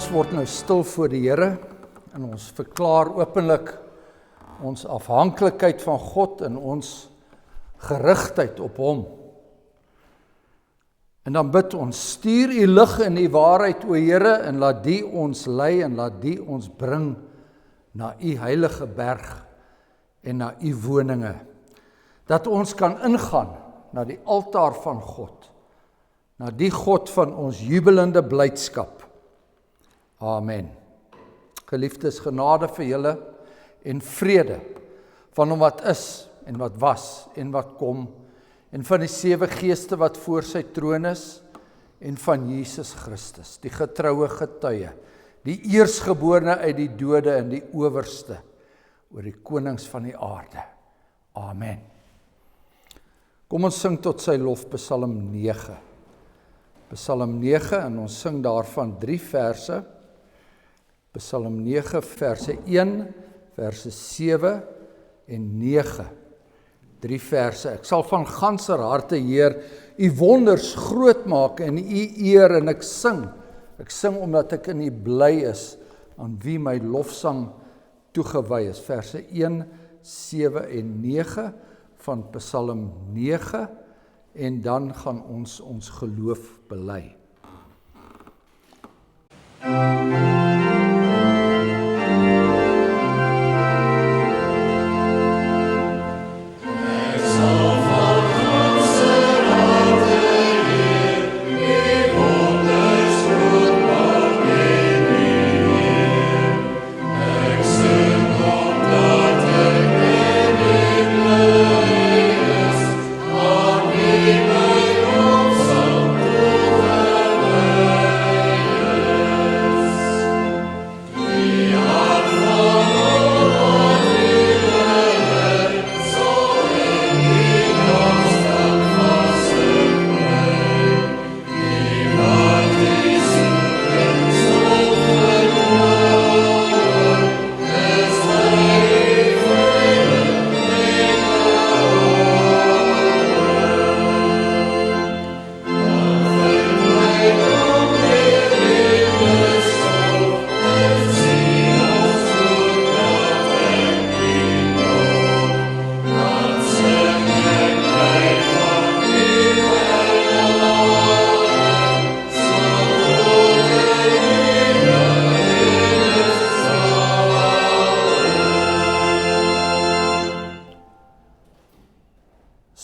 Ons word nou stil voor die Here en ons verklaar openlik ons afhanklikheid van God en ons gerigtheid op hom. En dan bid ons, stuur u lig en u waarheid, o Here, en laat die ons lei en laat die ons bring na u heilige berg en na u woninge. Dat ons kan ingaan na die altaar van God, na die God van ons jubelende blydskap. Amen. Geliefdes, genade vir julle en vrede van hom wat is en wat was en wat kom, en van die 7 geeste wat voor sy troon is, en van Jesus Christus, die getroue getuie, die eerstgeborene uit die dode en die owerste oor die konings van die aarde. Amen. Kom ons sing tot sy lof Psalm 9. Psalm 9, en ons sing daarvan 3 verse. Psalm 9, verse 1, verse 7 en 9. 3 verse. Ek sal van ganser harte, Heer, u wonders groot maak en u eer, en ek sing. Ek sing omdat ek in u bly is, aan wie my lofsang toegewy is. Verse 1, 7 en 9 van Psalm 9, en dan gaan ons geloof bely.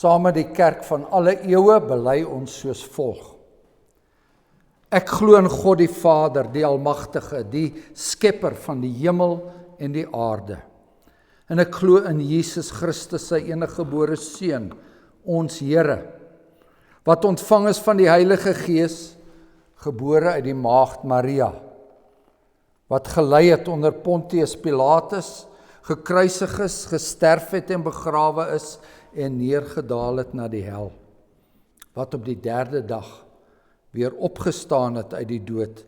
Saam met die kerk van alle eeue bely ons soos volg. Ek glo in God die Vader, die Almagtige, die skepper van die hemel en die aarde. En ek glo in Jesus Christus, sy eniggebore Seun, ons Here, wat ontvang is van die Heilige Gees, gebore uit die maagd Maria, wat gelei het onder Pontius Pilatus, gekruisig is, gesterf het en begrawe is, en neergedaal het na die hel, wat op die 3de dag weer opgestaan het uit die dood,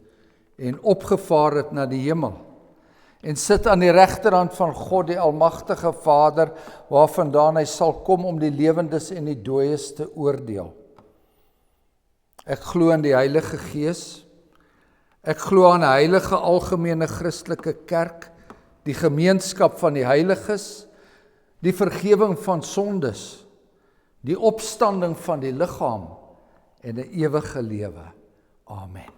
en opgevaar het na die hemel, en sit aan die regterhand van God die Almagtige Vader, waarvandaan hy sal kom om die lewendes en die dooies te oordeel. Ek glo in die Heilige Gees, ek glo aan 'n heilige algemene Christelike kerk, die gemeenskap van die heiliges, die vergewing van sondes, die opstanding van die liggaam en 'n ewige lewe. Amen.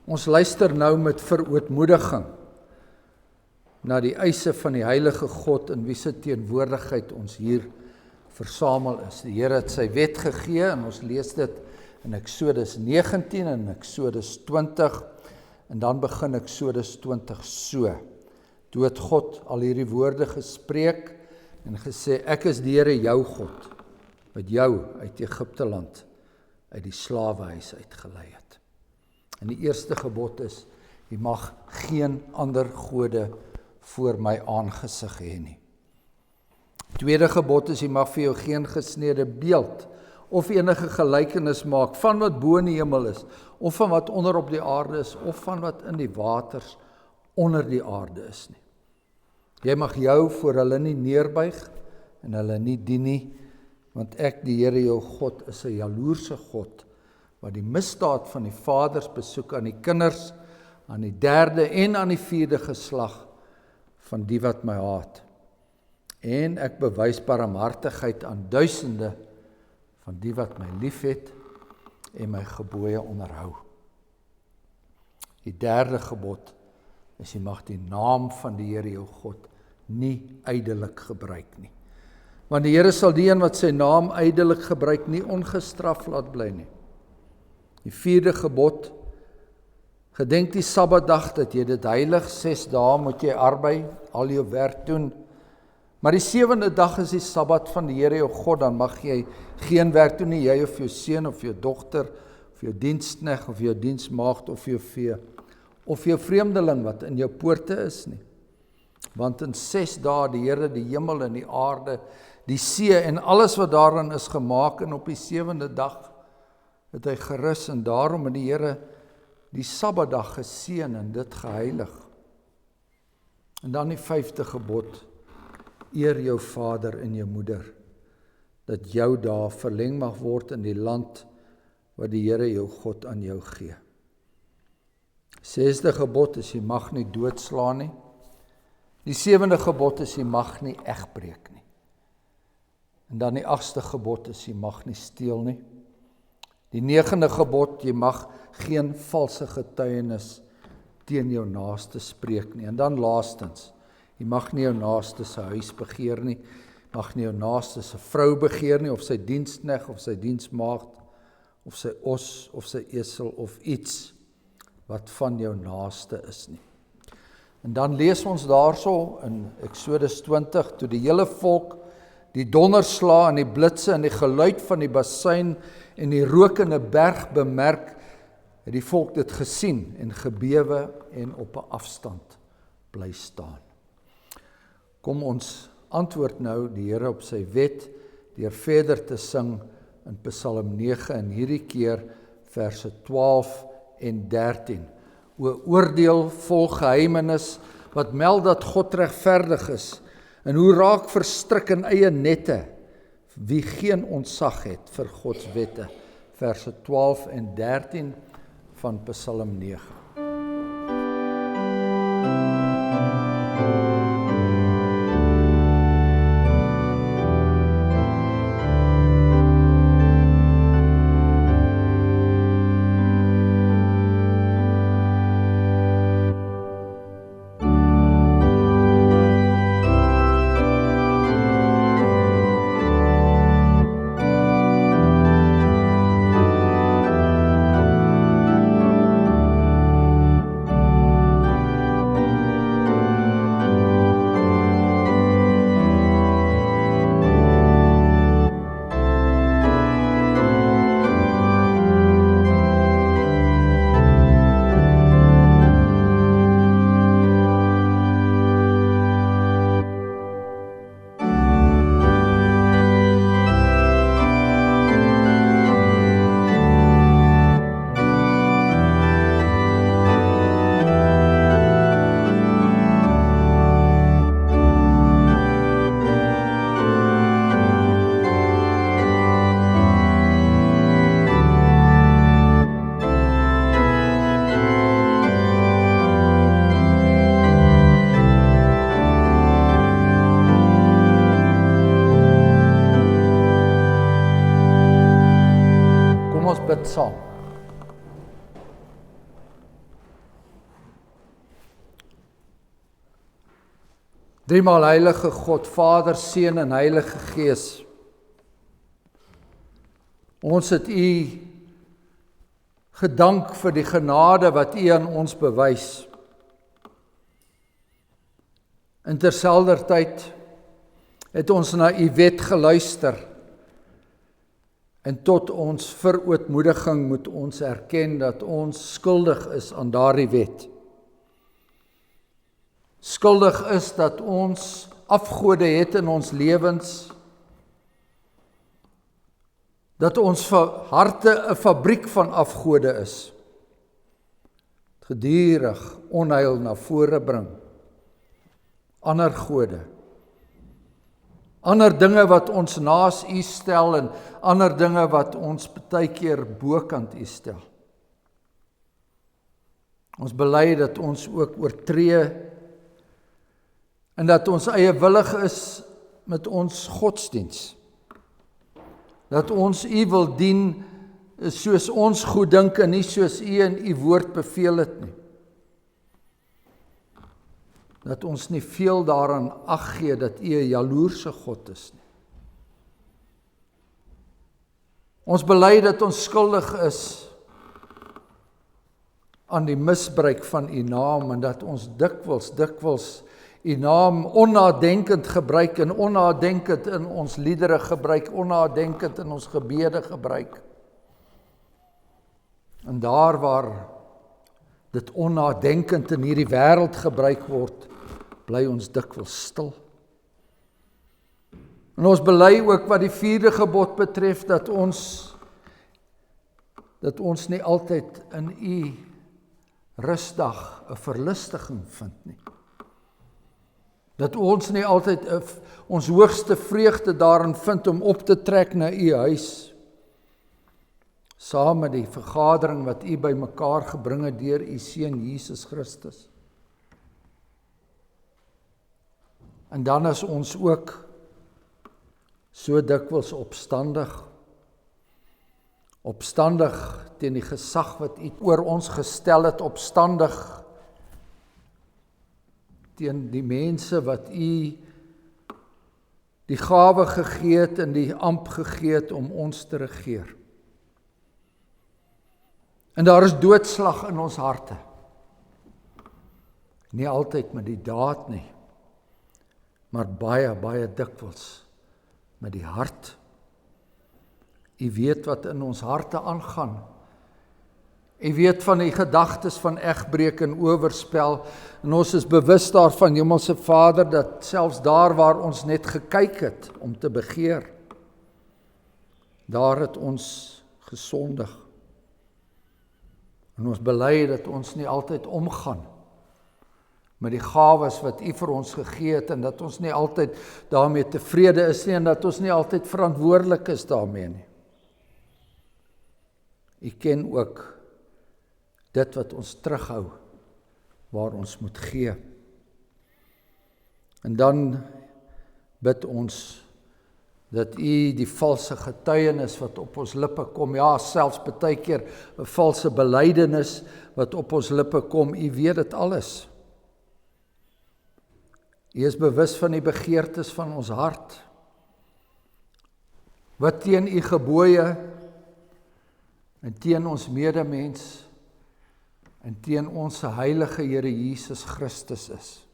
Ons luister nou met verootmoediging na die eise van die heilige God in wie se teenwoordigheid ons hier versamel is. Die Here het sy wet gegee en ons lees dit in Eksodus 19 en Eksodus 20, en dan begin Eksodus 20 so. Toe het God al hierdie woorde gespreek en gesê, ek is die Here jou God, wat jou uit Egipte land, uit die slawehuis uitgelei het. En die eerste gebod is, jy mag geen ander gode voor my aangesig hê nie. Tweede gebod is, jy mag vir jou geen gesneede beeld of enige gelykenis maak van wat bo in die hemel is, of van wat onder op die aarde is, of van wat in die waters onder die aarde is nie. Jy mag jou voor hulle nie neerbuig en hulle nie dien nie, Want ek, die Here jou God, is 'n jaloerse God, wat die misdaad van die vaders besoek aan die kinders, aan die 3de en aan die 4de geslag van die wat my haat. En ek bewys barmhartigheid aan duisende van die wat my liefhet en my gebooie onderhou. Die 3de gebod is jy mag die naam van die Here jou God nie ydelik gebruik nie. Want die Here sal die een wat sy naam ydelik gebruik nie ongestraf laat bly nie. Die 4de gebod, gedenk die Sabbatdag dat jy dit heilig, 6 dae moet jy arbei, al jou werk doen. Maar die 7de dag is die Sabbat van die Here jou God, dan mag jy geen werk doen nie, jy of jou seun of jou dogter, of jou diensknegt of jou diensmaagd of jou vee, of jou vreemdeling wat in jou poorte is nie. Want in 6 dae die Here die hemel en die aarde, die see en alles wat daarin is gemaak, en op die 7de dag het hy gerus, en daarom het die Here die Sabbatdag geseën en dit geheilig. En dan die 5de gebod, eer jou vader en jou moeder, dat jou dae verleng mag word in die land wat die Here jou God aan jou gee. 6de gebod is jy mag nie doodslaan nie. Die 7de gebod is jy mag nie egbreek nie. En dan die 8ste gebod is jy mag nie steel nie. Die 9de gebod, jy mag geen valse getuienis teen jou naaste spreek nie. En dan laastens, jy mag nie jou naaste se huis begeer nie, mag nie jou naaste se vrou begeer nie, of sy diensknegt, of sy diensmaagd, of sy os, of sy esel, of iets wat van jou naaste is nie. En dan lees ons daarso in Eksodus 20, toe die hele volk die donderslae en die blitse en die geluid van die basuin en die rokende berg bemerk, het die volk dit gesien en gebewe en op 'n afstand bly staan. Kom ons antwoord nou die Here op sy wet deur verder te sing in Psalm 9 en hierdie keer verse 12 en 13. O oordeel vol geheimenis wat meld dat God regverdig is en hoe raak verstrik in eie nette wie geen ontzag het vir Gods wette. Verse 12 en 13 van Psalm 9. Bid saam. Driemaal heilige God, Vader, Seun en Heilige Gees. Ons het U gedank vir die genade wat U aan ons bewys. En terselfdertyd het ons na U wet geluister. En tot ons verootmoediging moet ons erken dat ons skuldig is aan daardie wet. Skuldig is dat ons afgode het in ons lewens, dat ons harte 'n fabriek van afgode is, gedurig onheil na vore bring, ander gode, Ander dinge wat ons naas U stel en ander dinge wat ons baie keer bokant U stel. Ons bely dat ons ook oortree en dat ons eiewillig is met ons godsdiens. Dat ons U wil dien soos ons goed dink en nie soos U in U woord beveel het nie. Dat ons nie veel daaraan ag gee dat U 'n jaloerse God is nie. Ons bely dat ons skuldig is aan die misbruik van U naam en dat ons dikwels U naam onnadenkend gebruik en onnadenkend in ons liedere gebruik, onnadenkend in ons gebede gebruik. En daar waar dit onnadenkend in hierdie wêreld gebruik word, bly ons dikwels stil. En ons bely ook wat die 4de gebod betref, dat ons nie altyd in U rusdag 'n verlustiging vind nie. Dat ons nie altyd ons hoogste vreugde daarin vind om op te trek na U huis, saam met die vergadering wat U bymekaar gebring het deur U Seun Jesus Christus. En dan is ons ook so dikwels opstandig teen die gesag wat U oor ons gestel het, opstandig teen die mense wat U die gawe gegee het en die amp gegee het om ons te regeer. En daar is doodslag in ons harte. Nie altyd met die daad nie, maar baie dikwels met die hart. U weet wat in ons harte aangaan. U weet van die gedagtes van egbreek en oorspel, en ons is bewus daarvan, Hemelse Vader, dat selfs daar waar ons net gekyk het om te begeer, daar het ons gesondig. En ons bely dat ons nie altyd omgaan met die gawes wat U vir ons gegee het, en dat ons nie altyd daarmee tevrede is nie, en dat ons nie altyd verantwoordelik is daarmee nie. U ken ook dit wat ons terughou, waar ons moet gee. En dan bid ons dat U die valse getuienis wat op ons lippe kom, ja, selfs baie keer 'n valse belydenis wat op ons lippe kom, U weet dit alles. U is bewus van die begeertes van ons hart, wat teen U gebooie en teen ons medemens en teen ons heilige Here Jesus Christus is.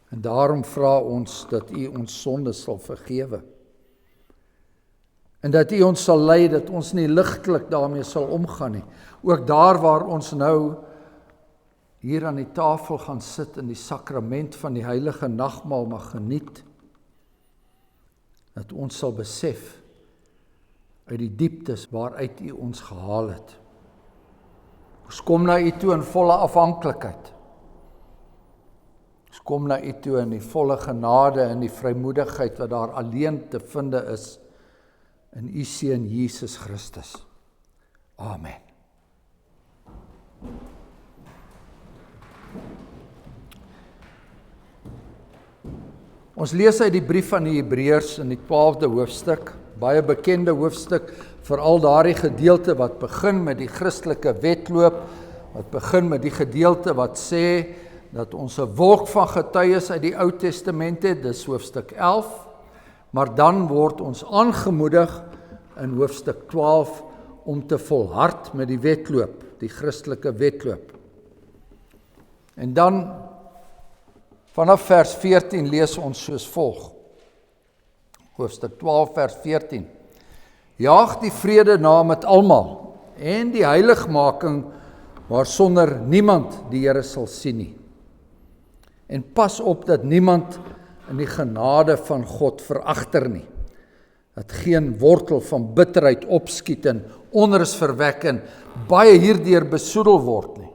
En daarom vra ons dat U ons sonde sal vergewe. En dat U ons sal lei, dat ons nie ligtelik daarmee sal omgaan nie. Ook daar waar ons nou hier aan die tafel gaan sit en die sakrament van die heilige nagmaal mag geniet, dat ons sal besef uit die dieptes waaruit U ons gehaal het. Ons kom na U toe in volle afhanklikheid. Ons kom na U toe in die volle genade en die vrymoedigheid wat daar alleen te vind is in U Seun Jesus Christus. Amen. Ons lees uit die brief aan die Hebreërs in die 12de hoofstuk, baie bekende hoofstuk, veral daardie gedeelte wat begin met die Christelike wedloop, wat begin met die gedeelte wat sê dat ons 'n wolk van getuies uit die Ou Testament het, dis hoofstuk 11, maar dan word ons aangemoedig in hoofstuk 12 om te volhard met die wedloop, die Christelike wedloop. En dan vanaf vers 14 lees ons soos volg. Hoofstuk 12 vers 14. Jaag die vrede na met almal en die heiligmaking waarsonder niemand die Here sal sien nie. En pas op dat niemand in die genade van God veragter nie. Dat geen wortel van bitterheid opskiet en onrus verwek en baie hierdeur besoedel word nie.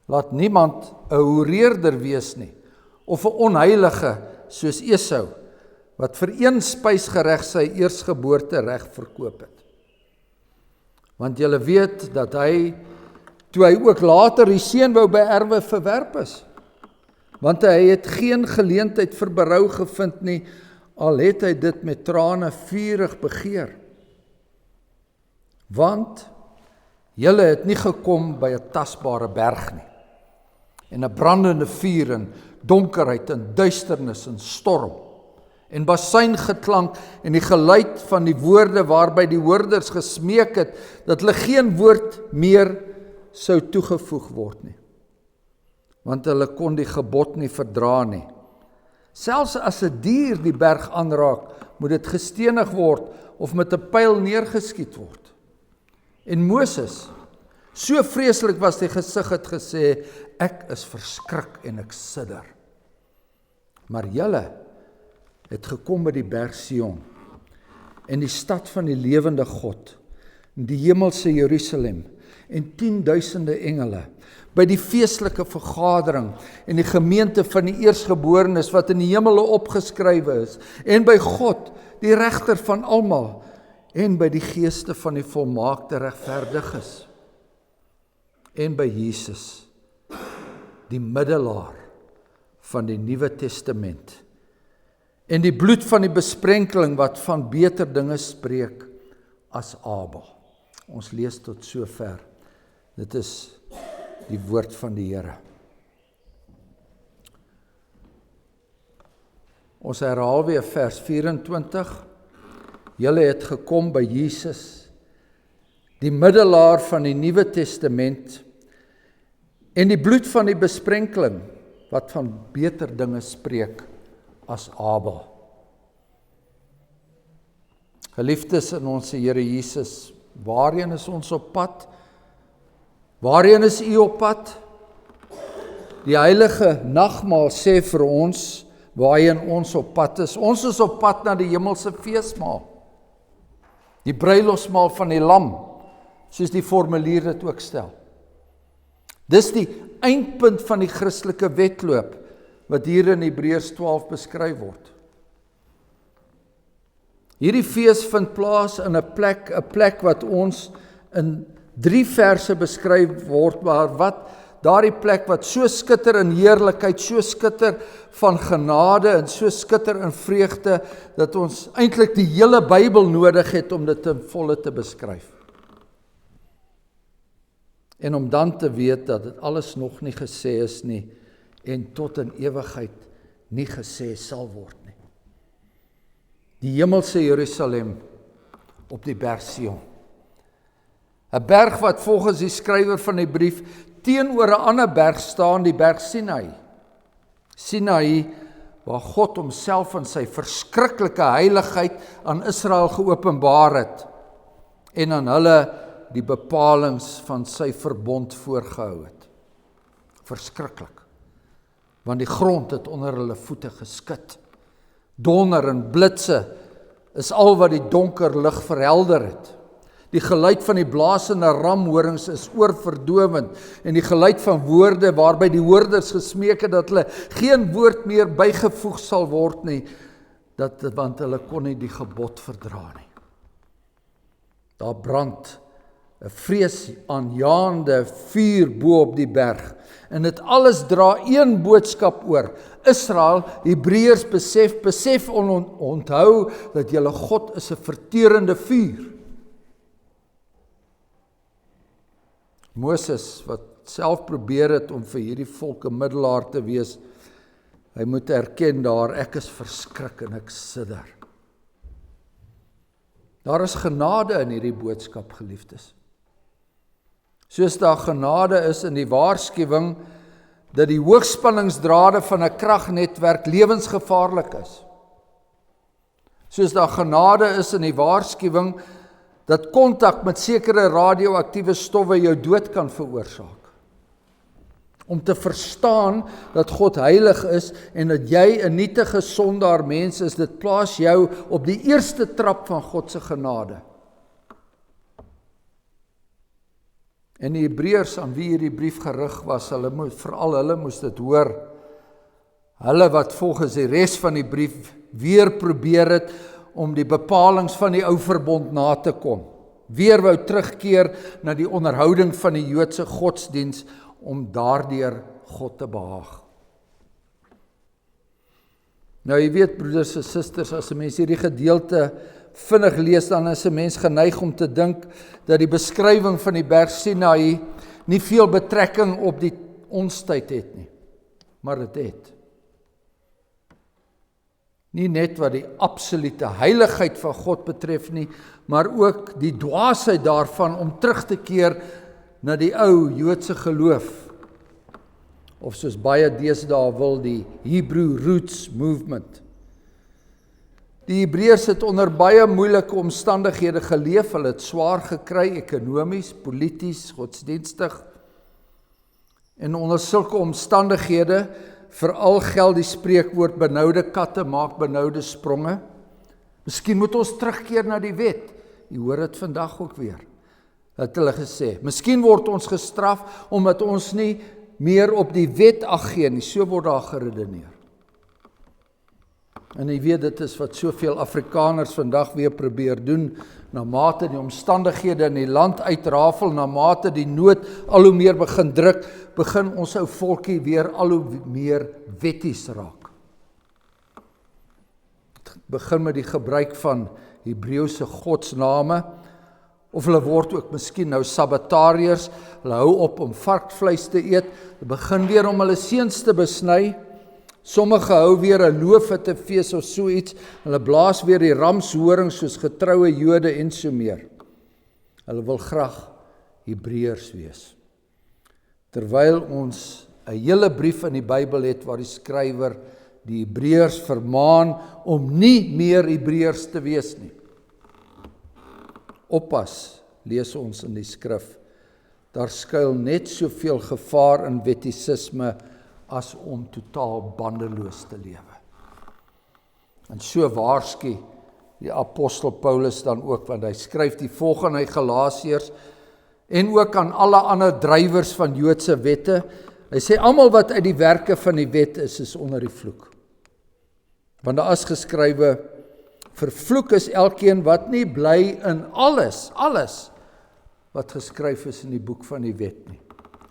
Laat niemand 'n hoereerder wees nie, of 'n onheilige soos Esau, wat vir een spysgereg sy eersgeboorte reg verkoop het. Want julle weet dat hy, toe hy ook later die seun wou beerwe, verwerp is. Want hy het geen geleentheid vir berou gevind nie, al het hy dit met trane vurig begeer. Want julle het nie gekom by 'n tasbare berg nie, en 'n brandende vuur en donkerheid en duisternis en storm, en basuingeklank en die geluid van die woorde waarby die hoorders gesmeek het, dat hulle geen woord meer sou toegevoeg word nie. Want hulle kon die gebod nie verdra nie. Selfs as 'n dier die berg aanraak, moet dit gestenig word of met 'n pyl neergeskiet word. En Moses, so vreeslik was die gesig, het gesê, ek is verskrik en ek sidder. Maar julle het gekom by die berg Sion, en die stad van die lewende God, en die hemelse Jerusalem, en 10.000 engele, by die feestelike vergadering, en die gemeente van die eersgeborenes, wat in die hemele opgeskrywe is, en by God, die regter van almal, en by die geeste van die volmaakte regverdiges, en by Jesus, die middelaar van die Nuwe Testament, en die bloed van die besprenkeling wat van beter dinge spreek as Abel. Ons lees tot sover. Dit is die woord van die Here. Ons herhaal weer vers 24. Julle het gekom by Jesus, die middelaar van die Nuwe Testament, en die bloed van die besprenkeling wat van beter dinge spreek as Abel. Geliefdes in ons Here Jesus, waarheen is ons op pad? Waarheen is u op pad? Die heilige nagmaal sê vir ons waarheen ons op pad is. Ons is op pad na die hemelse feesmaal. Die bruilofsmaal van die lam, soos die formulier dit ook stel. Dis die eindpunt van die Christelike wedloop, wat hier in Hebreërs 12 beskryf word. Hierdie fees vind plaas in 'n plek wat ons in 3 verse beskryf word, maar wat daardie plek wat so skitter in heerlikheid, so skitter van genade en so skitter in vreugde, dat ons eintlik die hele Bybel nodig het om dit in volle te beskryf. En om dan te weet dat dit alles nog nie gesê is nie, en tot in ewigheid nie gesê sal word nie. Die hemelse Jerusalem op die berg Sion. 'n berg wat volgens die skrywer van die brief teenoor 'n ander berg staan, die berg Sinai. Sinai, waar God homself in sy verskriklike heiligheid aan Israel geopenbaar het en aan hulle die bepalings van sy verbond voorgehou het. Verskriklik. Want die grond het onder hulle voete geskud. Donder en blitse is al wat die donker lig verhelder het. Die geluid van die blasende ramhorings is oorverdowend, en die geluid van woorde waarby die hoorders gesmeek het dat hulle geen woord meer bygevoeg sal word nie, want hulle kon nie die gebod verdra nie. Daar brand 'n vreesaanjaende vuur bo op die berg, en dit alles dra een boodskap oor. Israel, Hebreërs besef onthou dat julle God is 'n verterende vuur. Moses, wat self probeer het om vir hierdie volk 'n middelaar te wees, hy moet erken daar, ek is verskrik en ek sidder. Daar is genade in hierdie boodskap, geliefdes. Soos daar genade is in die waarskuwing dat die hoogspanningsdrade van 'n kragnetwerk lewensgevaarlik is. Soos daar genade is in die waarskuwing dat kontak met sekere radioaktiewe stowwe jou dood kan veroorsaak. Om te verstaan dat God heilig is en dat jy 'n nietige sondaar mens is, dit plaas jou op die eerste trap van God se genade. En die Hebreërs aan wie hierdie brief gerig was, veral hulle moes dit hoor, Hulle wat volgens die res van die brief weer probeer het om die bepalings van die ou verbond na te kom. Weer wou terugkeer na die onderhouding van die Joodse godsdiens om daardeur God te behaag. Nou jy weet broeders en susters, as 'n mens hierdie gedeelte vinnig lees, dan is 'n mens geneig om te dink dat die beskrywing van die berg Sinaï nie veel betrekking op ons tyd het nie, maar dit het. Nie net wat die absolute heiligheid van God betref nie, maar ook die dwaasheid daarvan om terug te keer na die ou Joodse geloof, of soos baie deesdae wil, die Hebrew Roots Movement. Die Hebreërs het onder baie moeilike omstandighede geleef, hulle het swaar gekry, ekonomies, polities, godsdienstig, en onder sulke omstandighede, veral geld die spreekwoord, benoude katte maak benoude spronge. Miskien moet ons terugkeer na die wet. Jy hoor dit vandag ook weer. Het hulle gesê. Miskien word ons gestraf omdat ons nie meer op die wet ag gee nie. So word daar geredeneer. En jy weet, dit is wat soveel Afrikaners vandag weer probeer doen, na mate die omstandighede in die land uitrafel, na mate die nood al hoe meer begin druk, begin ons ou volkie weer al hoe meer wetties raak. Het begin met die gebruik van Hebreëse godsname, of hulle word ook miskien nou sabbatariërs, hulle hou op om varkvleis te eet, hulle begin weer om hulle seuns te besny, sommige hou weer 'n loofhuttefees of so iets, hulle blaas weer die ramshoring soos getroue Jode en so meer. Hulle wil graag Hebreërs wees. Terwyl ons 'n hele brief in die Bybel het waar die skrywer die Hebreërs vermaan om nie meer Hebreërs te wees nie. Oppas, lees ons in die skrif, daar skuil net soveel gevaar in wettisisme as om totaal bandeloos te lewe. En so waarsku die apostel Paulus dan ook, want hy skryf die volgende aan Galasiërs en ook aan alle ander drywers van Joodse wette. Hy sê almal wat uit die werke van die wet is onder die vloek. Want daar is geskrywe, vervloek is elkeen wat nie bly in alles wat geskryf is in die boek van die wet nie,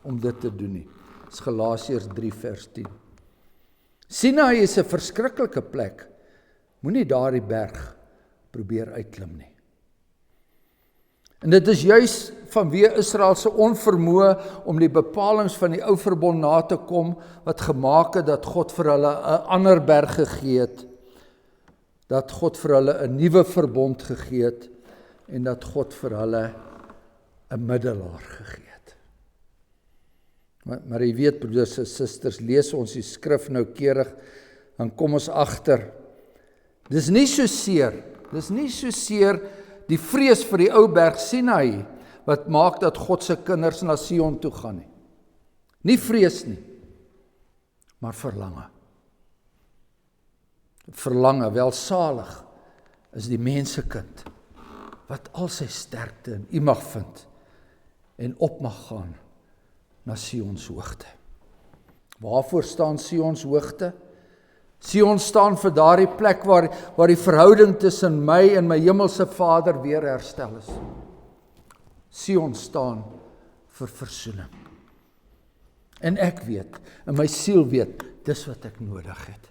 om dit te doen nie. Dis Galasiërs 3 vers 10. Sinaï is 'n verskriklike plek. Moenie daardie berg probeer uitklim nie. En dit is juis vanweë Israel se onvermoë om die bepalings van die ou verbond na te kom, wat gemaak het dat God vir hulle 'n ander berg gegee het, dat God vir hulle 'n nuwe verbond gegee het, en dat God vir hulle 'n middelaar gegee het. Maar jy weet, broeders en susters, lees ons die skrif noukeurig, dan kom ons agter, dis nie so seer die vrees vir die ou berg Sinaï, wat maak dat God se kinders na Sion toe gaan nie. Nie vrees nie, maar verlange. Verlange, welsalig is die mensekind, wat al sy sterkte in U mag vind, en op mag gaan na Sions hoogte. Waarvoor staan Sions hoogte? Sion staan vir daardie plek waar die verhouding tussen my en my hemelse Vader weer herstel is. Sion staan vir versoening. En ek weet, en my siel weet, dis wat ek nodig het.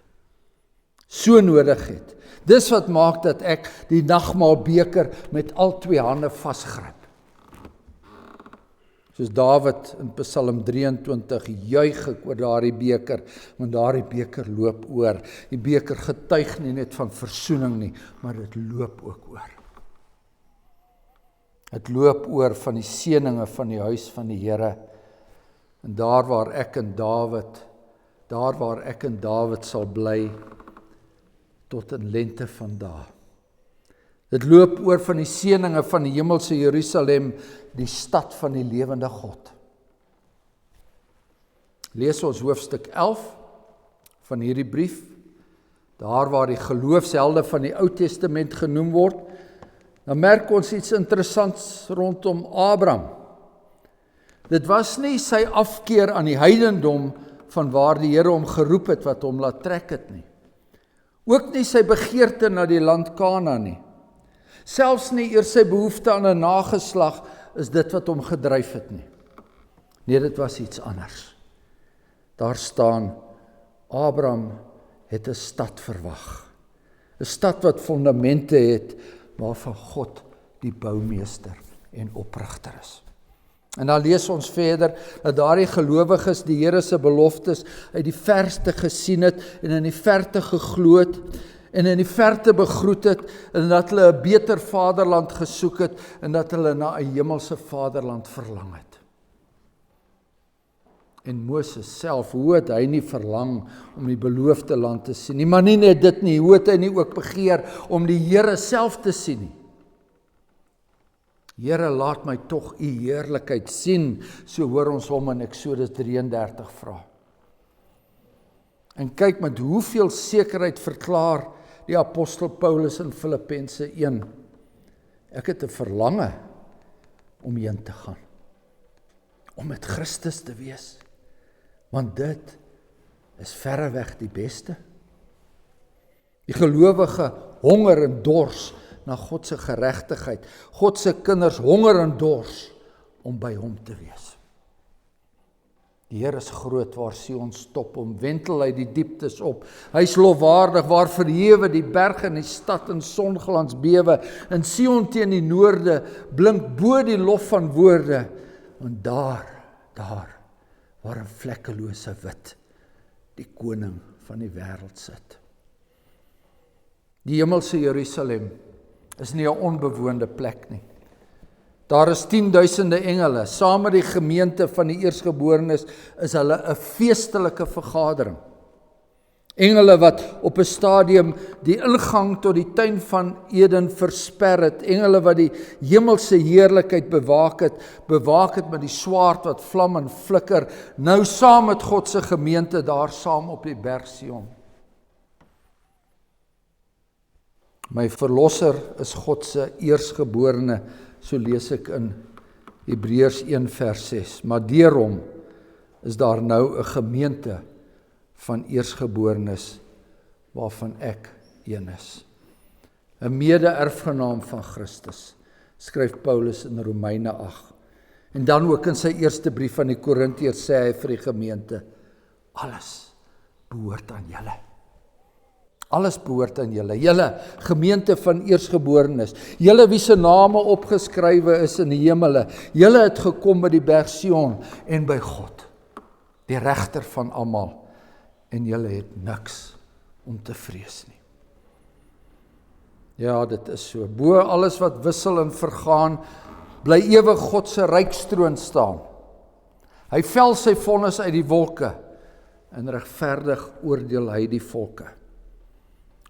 So nodig het. Dis wat maak dat ek die nagmaalbeker met al twee hande vasgryp. Soos Dawid in Psalm 23, juig ek oor daardie beker, want daardie beker loop oor. Die beker getuig nie net van versoening nie, maar dit loop ook oor. Het loop oor van die seëninge van die huis van die Here. En daar waar ek en Dawid sal bly, tot in lente van dae. Dit loop oor van die seëninge van die hemelse Jerusalem, die stad van die lewende God. Lees ons hoofstuk 11 van hierdie brief, daar waar die geloofshelde van die Ou Testament genoem word, dan merk ons iets interessants rondom Abraham. Dit was nie sy afkeer aan die heidendom van waar die Here hom geroep het wat hom laat trek het nie. Ook nie sy begeerte na die land Kanaan nie. Selfs nie eers sy behoefte aan 'n nageslag is dit wat hom gedryf het nie. Nee, dit was iets anders. Daar staan, Abraham het 'n stad verwag. 'n Stad wat fondamente het, waarvan God die boumeester en oprigter is. En dan lees ons verder, dat daardie gelowiges die Here se beloftes uit die verste gesien het, en in die verte geglo het, en in die verte begroet het, en dat hulle 'n beter vaderland gesoek het, en dat hulle na 'n hemelse vaderland verlang het. En Moses self, hoe het hy nie verlang om die beloofde land te sien nie, maar nie net dit nie, hoe het hy nie ook begeer om die Here self te sien nie. Here, laat my tog u heerlikheid sien, so hoor ons hom in Eksodus 33 vra. En kyk met hoeveel sekerheid verklaar die apostel Paulus in Filippense 1. Ek het 'n verlange om heen te gaan, om met Christus te wees, want dit is verreweg die beste. Die gelowige honger en dors na God se geregtigheid. God se kinders honger en dors om by hom te wees. Die Here is groot waar Sion stop, om wentel hy die dieptes op. Hy is lofwaardig waar verhewe die berge en die stad in songlans bewe. En Sion teen die noorde blink bo die lof van woorde. En daar waar 'n vlekkelose wit die koning van die wêreld sit. Die hemelse Jerusalem is nie 'n onbewoonde plek nie. Daar is 10.000 engele, saam met die gemeente van die eersgeborenes is hulle 'n feestelike vergadering. Engele wat op 'n stadium die ingang tot die tuin van Eden versper het, engele wat die hemelse heerlikheid bewaak het met die swaard wat vlam en flikker, nou saam met God se gemeente daar saam op die berg Sion. My verlosser is God se eersgeborene, so lees ek in Hebreërs 1 vers 6. Maar deur hom is daar nou 'n gemeente van eersgeborenes waarvan ek een is. 'n mede-erfgenaam van Christus, skryf Paulus in Romeine 8. En dan ook in sy eerste brief aan die Korintiërs sê hy vir die gemeente, alles behoort aan julle. Alles behoort aan julle, julle gemeente van eersgeborenes, julle wie se name opgeskrywe is in die hemele, julle het gekom by die berg Sion en by God, die regter van almal, en julle het niks om te vrees nie. Ja, dit is so. Bo alles wat wissel en vergaan, bly ewig God se rykstroon staan. Hy vel sy vonnis uit die wolke, en regverdig oordeel hy die volke.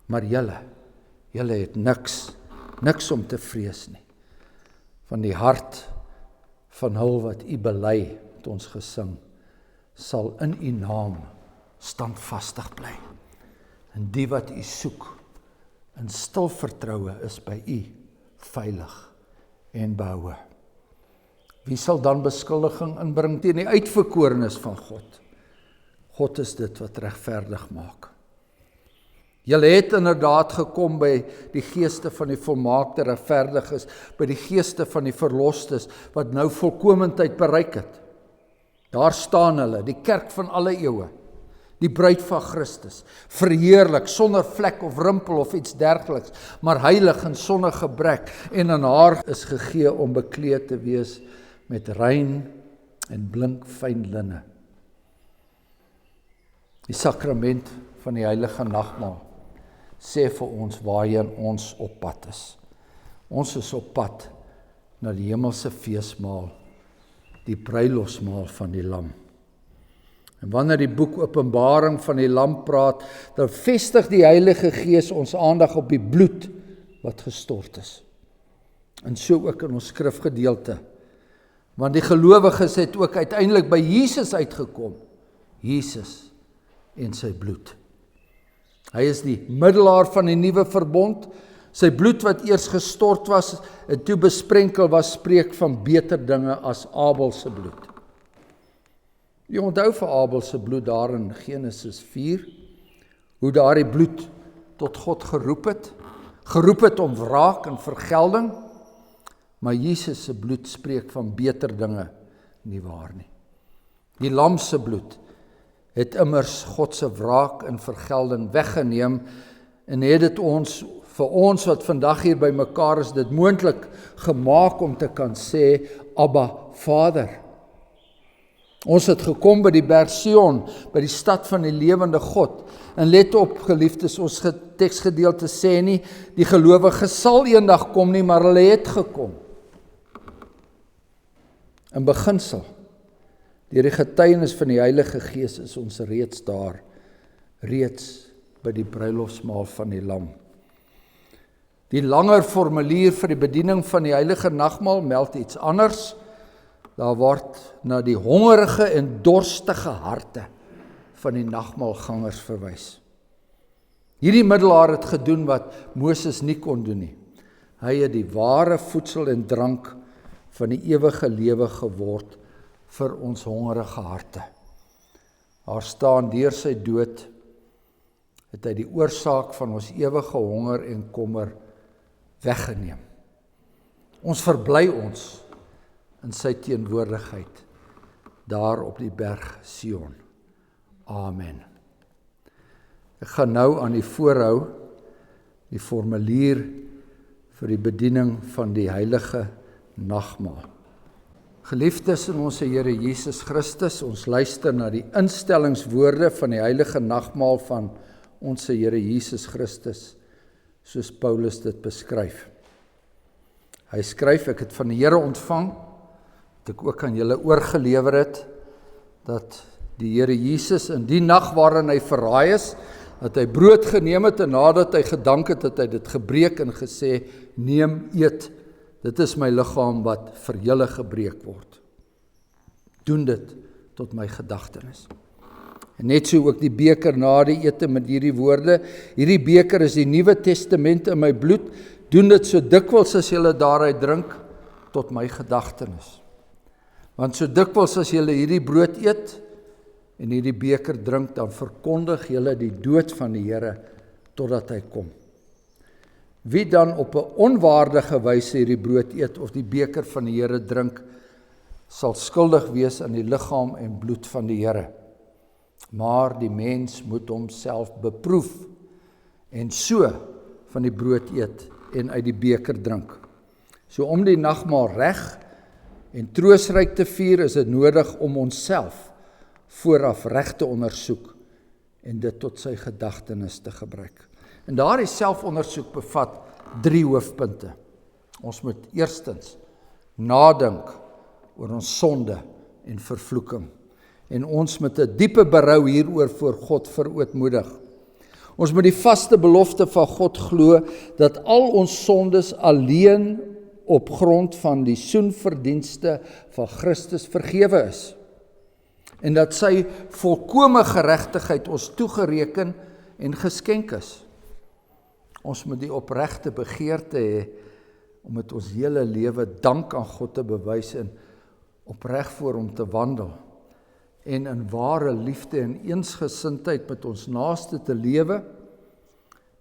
Maar julle het niks om te vrees nie. Van die hart van hul wat u bely, het ons gesing, sal in u naam standvastig bly. En die wat u soek, in stil vertroue is by u veilig en behoue. Wie sal dan beskuldiging inbring teen die uitverkorenes van God? God is dit wat regverdig maak. Julle het inderdaad gekom by die geeste van die volmaakte regverdiges, by die geeste van die verlostes, wat nou volkomendheid bereik het. Daar staan hulle, die kerk van alle eeue, die bruid van Christus, verheerlik, sonder vlek of rimpel of iets dergeliks, maar heilig en sonder gebrek, en aan haar is gegee om bekleed te wees met rein en blink fyn linne. Die sakrament van die heilige nagmaal sê vir ons waarheen ons op pad is. Ons is op pad na die hemelse feesmaal, die bruilofsmaal van die lam. En wanneer die boek Openbaring van die lam praat, dan vestig die Heilige Gees ons aandag op die bloed wat gestort is. En so ook in ons skrifgedeelte. Want die gelowiges het ook uiteindelik by Jesus uitgekom. Jesus en sy bloed. Hy is die middelaar van die nuwe verbond. Sy bloed wat eers gestort was en toe besprenkel was, spreek van beter dinge as Abel se bloed. Jy onthou vir Abel se bloed daar in Genesis 4, hoe daardie bloed tot God geroep het om wraak en vergelding, maar Jesus se bloed spreek van beter dinge nie waar nie. Die lam se bloed het immers God se wraak en vergelding weggeneem en het dit vir ons wat vandag hier by mekaar is, dit moontlik gemaak om te kan sê, Abba, Vader. Ons het gekom by die berg Sion, by die stad van die lewende God. En let op, geliefdes, ons teksgedeelte sê nie, die gelowige sal eendag kom nie, maar hulle het gekom. In beginsel, deur die getuienis van die Heilige Gees is ons reeds daar, reeds by die bruilofsmaal van die Lam. Die langer formulier vir die bediening van die Heilige Nagmaal meld iets anders. Daar word na die hongerige en dorstige harte van die nagmaalgangers verwys. Hierdie middelaar het gedoen wat Moses nie kon doen nie. Hy het die ware voedsel en drank van die ewige lewe geword vir ons hongerige harte. Daar staan deur sy dood het hy die oorsaak van ons ewige honger en kommer weggeneem. Ons verbly ons in sy teenwoordigheid daar op die berg Sion. Amen. Ek gaan nou aan die voorhou die formulier vir die bediening van die heilige nagmaal. Geliefdes in ons Here Jesus Christus, ons luister na die instellingswoorde van die heilige nagmaal van ons Here Jesus Christus, soos Paulus dit beskryf. Hy skryf, ek het van die Here ontvang, wat ek ook aan julle oorgelewer het, dat die Here Jesus in die nag waarin hy verraai is, dat hy brood geneem het en nadat hy gedank het hy dit gebreek en gesê, neem, eet, dit is my liggaam wat vir julle gebreek word. Doen dit tot my gedagtenis. En net so ook die beker na die ete met hierdie woorde, hierdie beker is die Nuwe Testament in my bloed, doen dit so dikwels as julle daaruit drink, tot my gedagtenis. Want so dikwels as julle hierdie brood eet, en hierdie beker drink, dan verkondig julle die dood van die Here, totdat hy kom. Wie dan op 'n onwaardige wyse hierdie brood eet, of die beker van die Here drink, sal skuldig wees aan die liggaam en bloed van die Here. Maar die mens moet homself beproef, en so van die brood eet, en uit die beker drink. So om die nagmaal reg en troostryk te vier, is dit nodig om onsself vooraf reg te ondersoek en dit tot sy gedagtenis te gebruik. En daardie selfondersoek bevat 3 hoofpunte. Ons moet eerstens nadink oor ons sonde en vervloeking. En ons moet 'n diepe berou hieroor voor God verootmoedig. Ons moet die vaste belofte van God glo dat al ons sondes alleen op grond van die soenverdienste van Christus vergewe is. En dat sy volkome geregtigheid ons toegereken en geskenk is. Ons moet die opregte begeerte hê om met ons hele lewe dank aan God te bewys en opreg voor hom te wandel. En in ware liefde en eensgesindheid met ons naaste te lewe.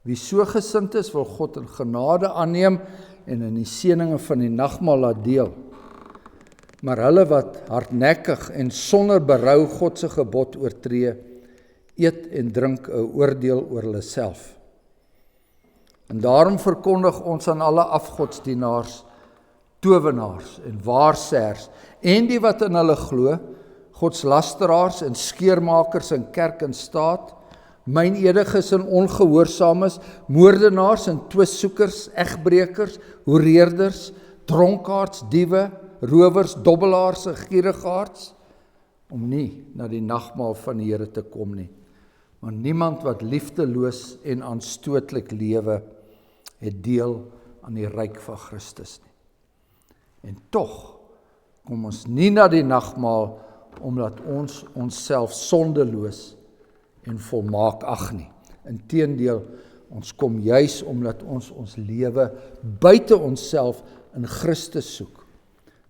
Wie so gesind is, wil God in genade aanneem en in die seëninge van die nagmaal laat deel. Maar hulle wat hardnekkig en sonder berou God se gebod oortree, eet en drink 'n oordeel oor hulle self. En daarom verkondig ons aan alle afgodsdienaars, towenaars en waarsêers en die wat in hulle glo, godslasteraars en skeermakers in kerk en staat, mynediges en ongehoorsaames, moordenaars en twissoekers, egbreekers, hoereerders, dronkaards, diewe, rowers, dobbelaars en gierigaards, om nie na die nagmaal van die Here te kom nie. Want niemand wat liefdeloos en aanstootlik lewe, het deel aan die ryk van Christus nie. En tog kom ons nie na die nagmaal omdat ons onsself sondeloos en volmaak ag nie. Inteendeel, ons kom juis omdat ons lewe buite onsself in Christus soek.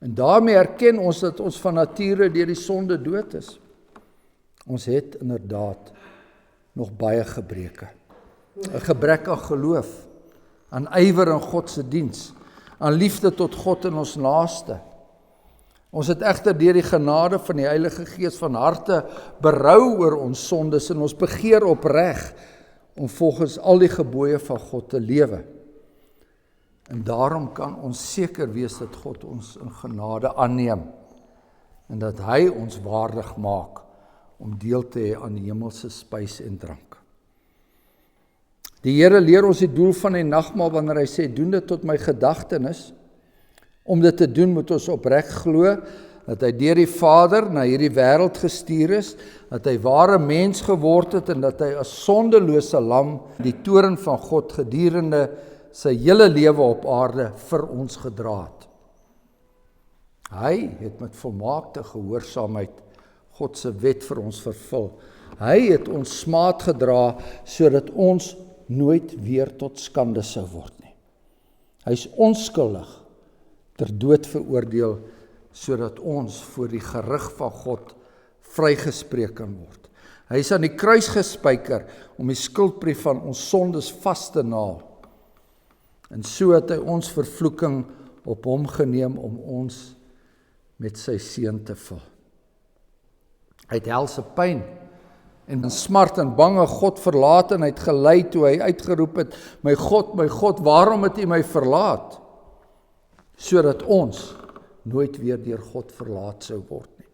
En daarmee erken ons dat ons van nature deur die sonde dood is. Ons het inderdaad nog baie gebreke. 'n Gebrek aan geloof, aan ywer in God se diens, aan liefde tot God en ons naaste. Ons het egter deur die genade van die Heilige Gees van harte berou oor ons sondes en ons begeer opreg om volgens al die gebooie van God te lewe. En daarom kan ons seker wees dat God ons in genade aanneem en dat hy ons waardig maak om deel te hê aan die hemelse spys en drank. Die Here leer ons die doel van die nagmaal wanneer hy sê, doen dit tot my gedagtenis. Om dit te doen moet ons opreg glo dat hy deur die Vader na hierdie wêreld gestuur is, dat hy ware mens geword het en dat hy as sondelose lam die toorn van God gedurende sy hele lewe op aarde vir ons gedra het. Hy het met volmaakte gehoorsaamheid God se wet vir ons vervul. Hy het ons smaad gedra sodat ons nooit weer tot skande sou word nie. Hy is onskuldig ter dood veroordeel sodat ons voor die gerig van God vrygespreek kan word. Hy is aan die kruis gespyker om die skuldbrief van ons sondes vas te naal. En so het hy ons vervloeking op hom geneem om ons met sy seun te vul. Hy het helse pyn en smart en bange God verlatenheid gelei toe hy uitgeroep het, my God, waarom het U my verlaat? Sodat ons nooit weer deur God verlaat sou word nie.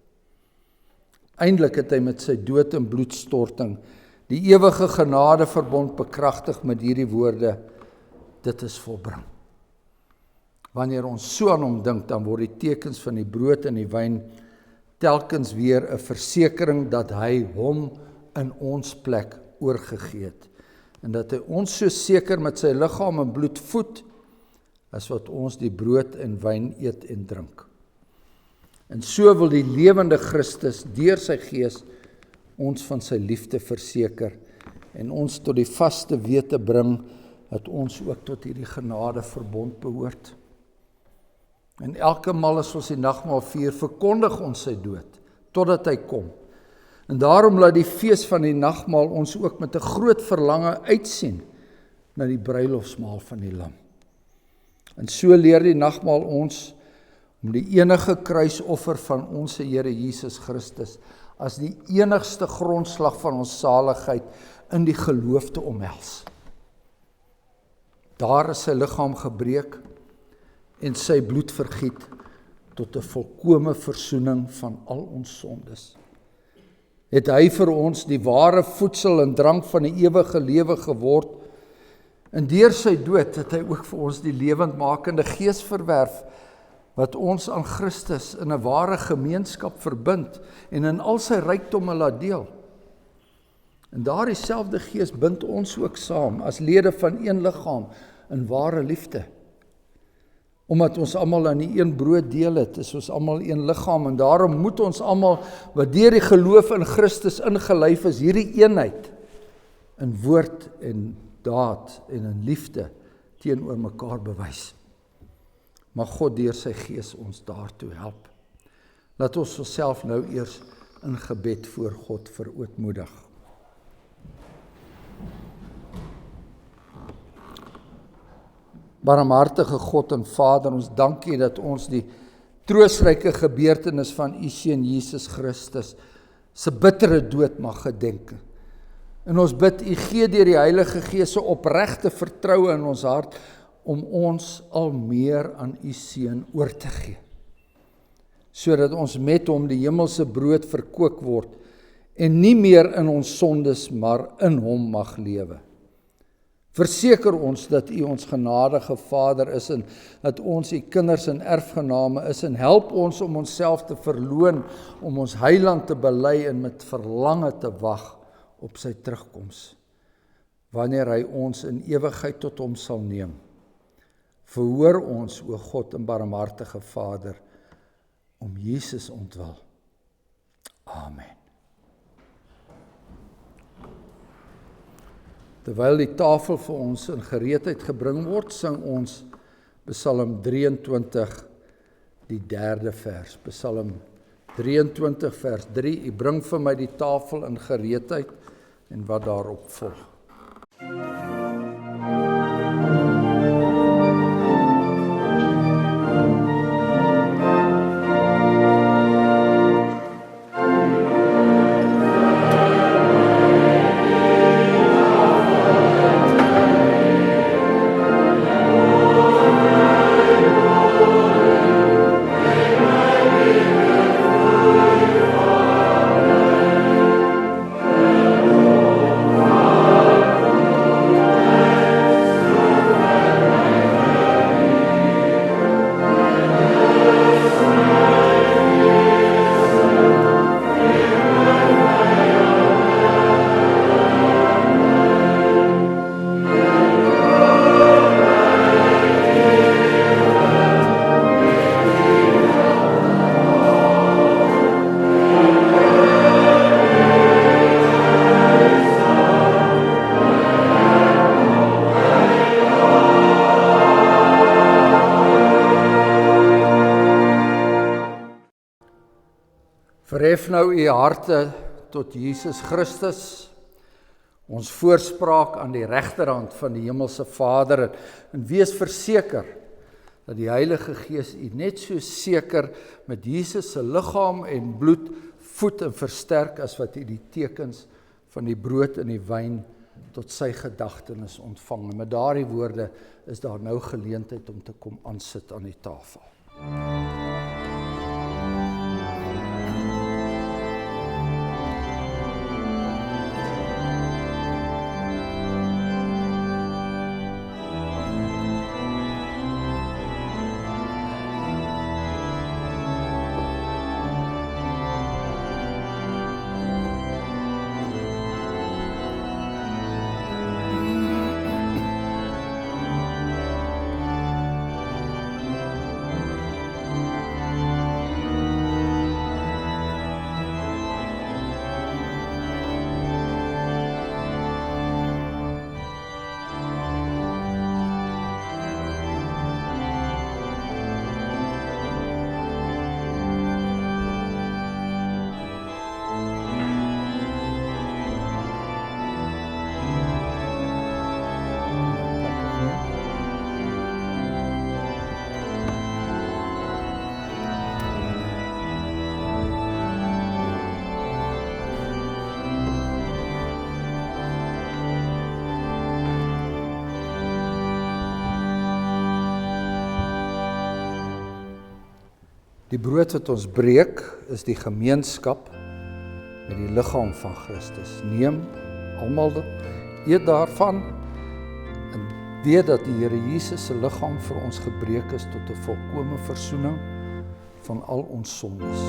Eindelik het hy met sy dood en bloedstorting die ewige genadeverbond bekragtig met hierdie woorde, dit is volbring. Wanneer ons so aan hom dink, dan word die tekens van die brood en die wyn telkens weer 'n versekering dat hy hom in ons plek oorgegee het en dat hy ons so seker met sy liggaam en bloed voed as wat ons die brood en wyn eet en drink. En so wil die lewende Christus deur sy Gees ons van sy liefde verseker en ons tot die vaste wete bring dat ons ook tot hierdie genade verbond behoort. En elke maal as ons die nagmaal vier, verkondig ons sy dood totdat hy kom. En daarom laat die fees van die nagmaal ons ook met 'n groot verlange uitsien na die bruilofsmaal van die Lam. En so leer die nagmaal ons om die enige kruisoffer van ons Here Jesus Christus as die enigste grondslag van ons saligheid in die geloof te omhels. Daar is sy liggaam gebreek en sy bloed vergiet tot 'n volkome versoening van al ons sondes. Het hy vir ons die ware voedsel en drank van die ewige lewe geword, en deur sy dood het hy ook vir ons die lewendmakende Gees verwerf, wat ons aan Christus in 'n ware gemeenskap verbind en in al sy rykdomme laat deel. En daardie selfde Gees bind ons ook saam as lede van een liggaam in ware liefde. Omdat ons almal aan die een brood deel het, is ons almal een liggaam en daarom moet ons almal wat deur die geloof in Christus ingelyf is, hierdie eenheid in woord en daad en in liefde teenoor mekaar bewys. Mag God deur sy Gees ons daartoe help. Laat ons onsself nou eers in gebed voor God verootmoedig. Barmhartige God en Vader, ons dank U dat ons die troostryke gebeurtenis van U Seun Jesus Christus se bittere dood mag gedenk. En ons bid U gee deur die Heilige Gees 'n opregte vertroue in ons hart om ons al meer aan U Seun oor te gee, sodat ons met hom die hemelse brood verkoop word en nie meer in ons sondes, maar in hom mag lewe. Verseker ons dat U ons genadige Vader is en dat ons U kinders en erfgename is en help ons om onsself te verloon, om ons Heiland te bely en met verlange te wag op sy terugkoms, wanneer hy ons in ewigheid tot hom sal neem. Verhoor ons, o God en barmhartige Vader, om Jesus ontwil. Amen. Terwyl die tafel vir ons in gereedheid gebring word, sing ons Psalm 23, die 3de vers. Psalm 23 vers 3, U bring vir my die tafel in gereedheid en wat daarop volg. Verhef nou u harte tot Jesus Christus, ons voorspraak aan die regterhand van die Hemelse Vader, en wees verseker dat die Heilige Gees u net so seker met Jesus se liggaam en bloed voed en versterk as wat u die tekens van die brood en die wyn tot sy gedagtenis ontvang. En met daardie woorde is daar nou geleentheid om te kom aansit aan die tafel. Die brood wat ons breek is die gemeenskap met die liggaam van Christus. Neem almal eet daarvan en weet dat die Here Jesus se liggaam vir ons gebreek is tot 'n volkomme versoening van al ons sondes.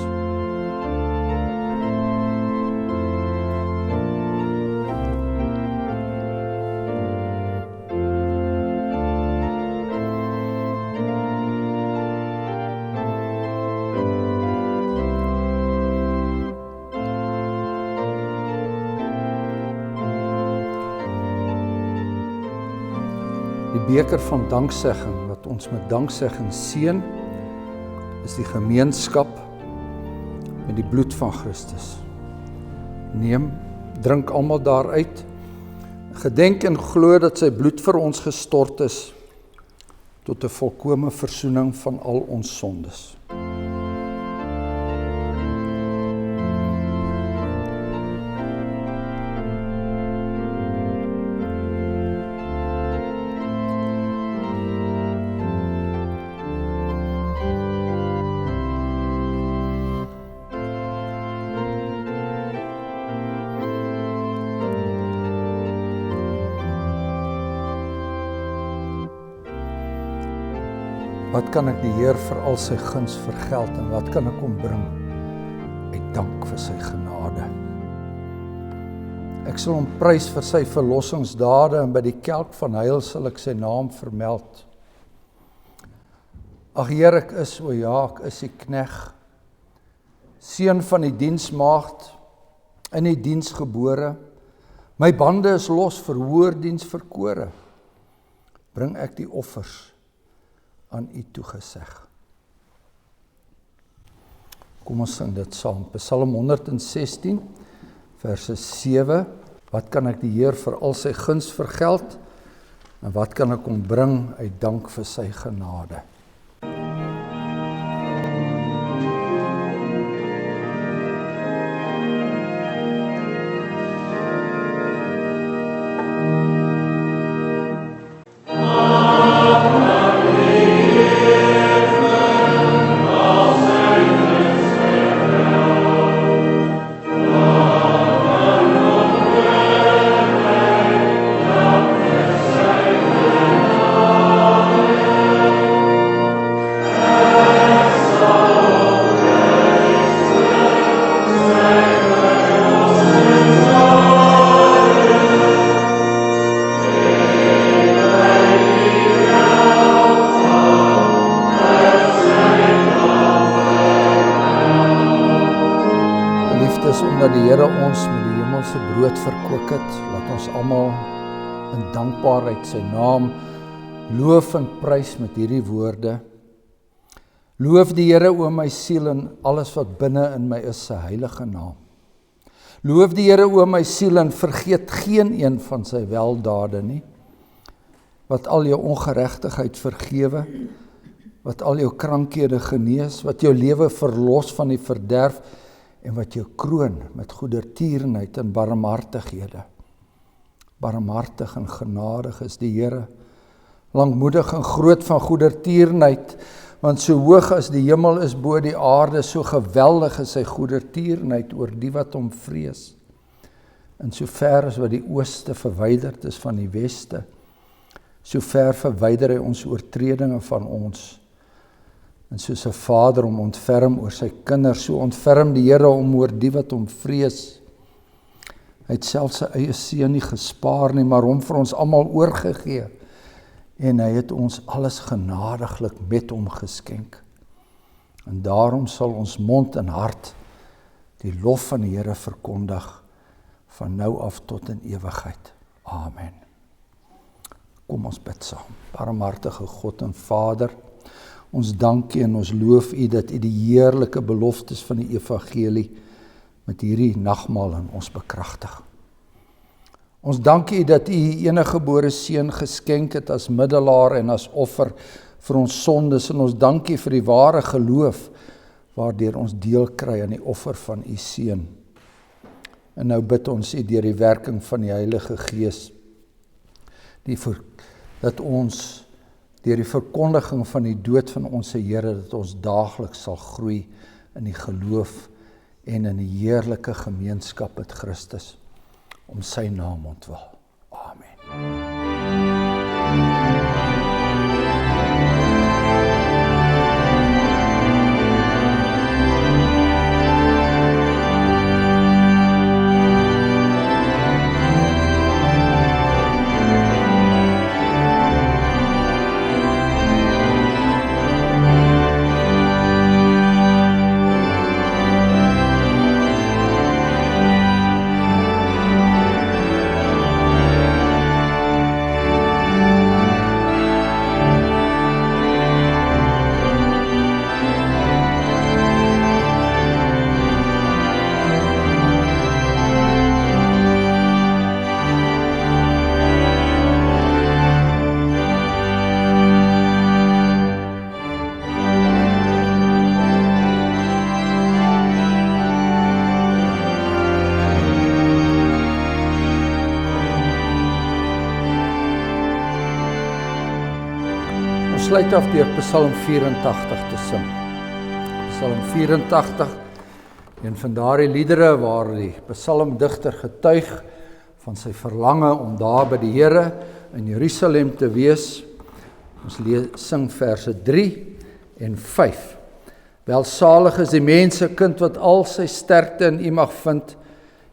Die beker van danksegging wat ons met danksegging seën, is die gemeenskap met die bloed van Christus. Neem, drink almal daaruit, gedenk en glo dat sy bloed vir ons gestort is tot 'n volkomme versoening van al ons sondes. Wat kan ek die Heer vir al sy guns vergeld en wat kan ek hom bring uit dank vir sy genade? Ek sal hom prys vir sy verlossingsdade en by die kelk van heil sal ek sy naam vermeld. Ag Heer, ek is, o ja, ek is die knegg, seun van die diensmaagd, in die diens gebore. My bande is los vir hoërdiens verkore. Bring ek die offers aan u toegeseg. Kom ons sing dit saam. Psalm 116, verse 7. Wat kan ek die Heer vir al sy guns vergeld? En wat kan ek hom bring uit dank vir sy genade? Omdat die Here ons met die hemelse brood verkoop het, laat ons almal in dankbaarheid sy naam loof en prys met hierdie woorde. Loof die Here o my siel en alles wat binne in my is, sy heilige naam. Loof die Here o my siel en vergeet geen een van sy weldade nie, wat al jou ongeregtigheid vergewe, wat al jou krankhede genees, wat jou lewe verlos van die verderf, en wat jou kroon met goedertierenheid en barmhartighede. Barmhartig en genadig is die Here, langmoedig en groot van goedertierenheid, want so hoog as die hemel is bo die aarde, so geweldig is sy goedertierenheid oor die wat hom vrees. En so ver as wat die ooste verwyderd is van die weste, so ver verwyder hy ons oortredinge van ons. En soos 'n vader hom ontferm oor sy kinders, so ontferm die Here hom oor die wat hom vrees. Hy het self sy eie seun nie gespaar nie, maar hom vir ons almal oorgegee. En hy het ons alles genadiglik met hom geskenk. En daarom sal ons mond en hart die lof van die Here verkondig, van nou af tot in ewigheid. Amen. Kom ons bid saam. Barmhartige God en Vader, ons dank U en ons loof U dat U die heerlike beloftes van die evangelie met hierdie nagmaal in ons bekragtig. Ons dank U dat U U enige gebore seun geskenk het as middelaar en as offer vir ons sondes, en ons dank U vir die ware geloof waardeur ons deel kry aan die offer van U seun. En nou bid ons U deur die werking van die Heilige Gees dat ons deur die verkondiging van die dood van ons Here, dat ons daagliks sal groei in die geloof en in die heerlike gemeenskap met Christus, om sy naam ontwil. Amen. Sluit af deur Psalm 84 te sing. Psalm 84, een van daardie liedere waar die psalmdigter getuig van sy verlange om daar by die Here in Jerusalem te wees. Ons sing verse 3 en 5. Welsalig is die mensekind wat al sy sterkte in U mag vind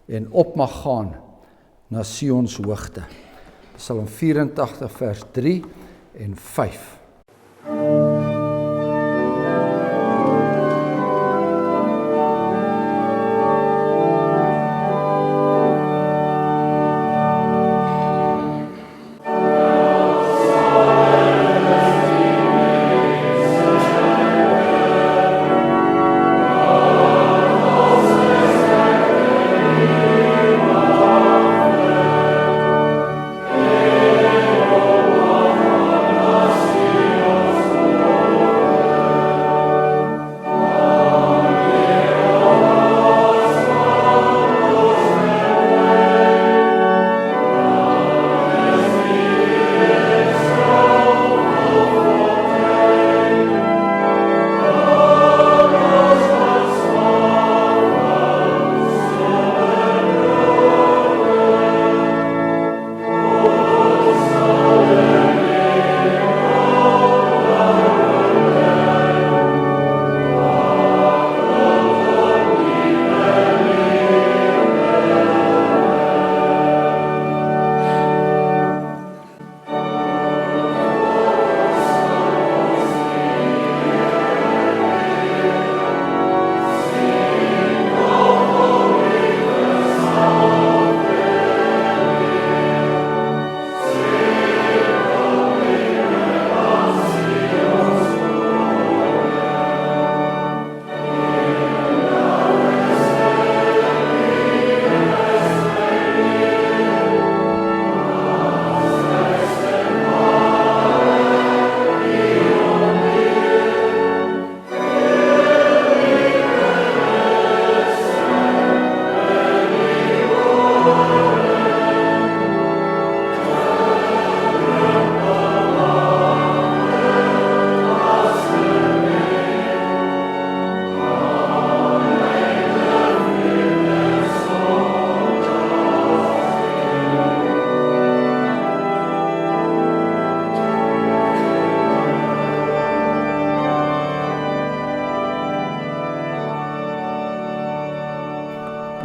en op mag gaan na Sions hoogte. Psalm 84 vers 3 en 5.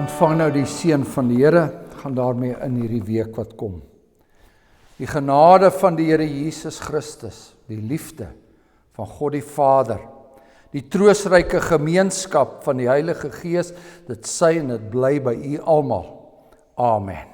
Ontvang nou die seën van die Here, gaan daarmee in hierdie week wat kom. Die genade van die Here Jesus Christus, die liefde van God die Vader, die troostryke gemeenskap van die Heilige Gees, dit sy en dit bly by u almal. Amen.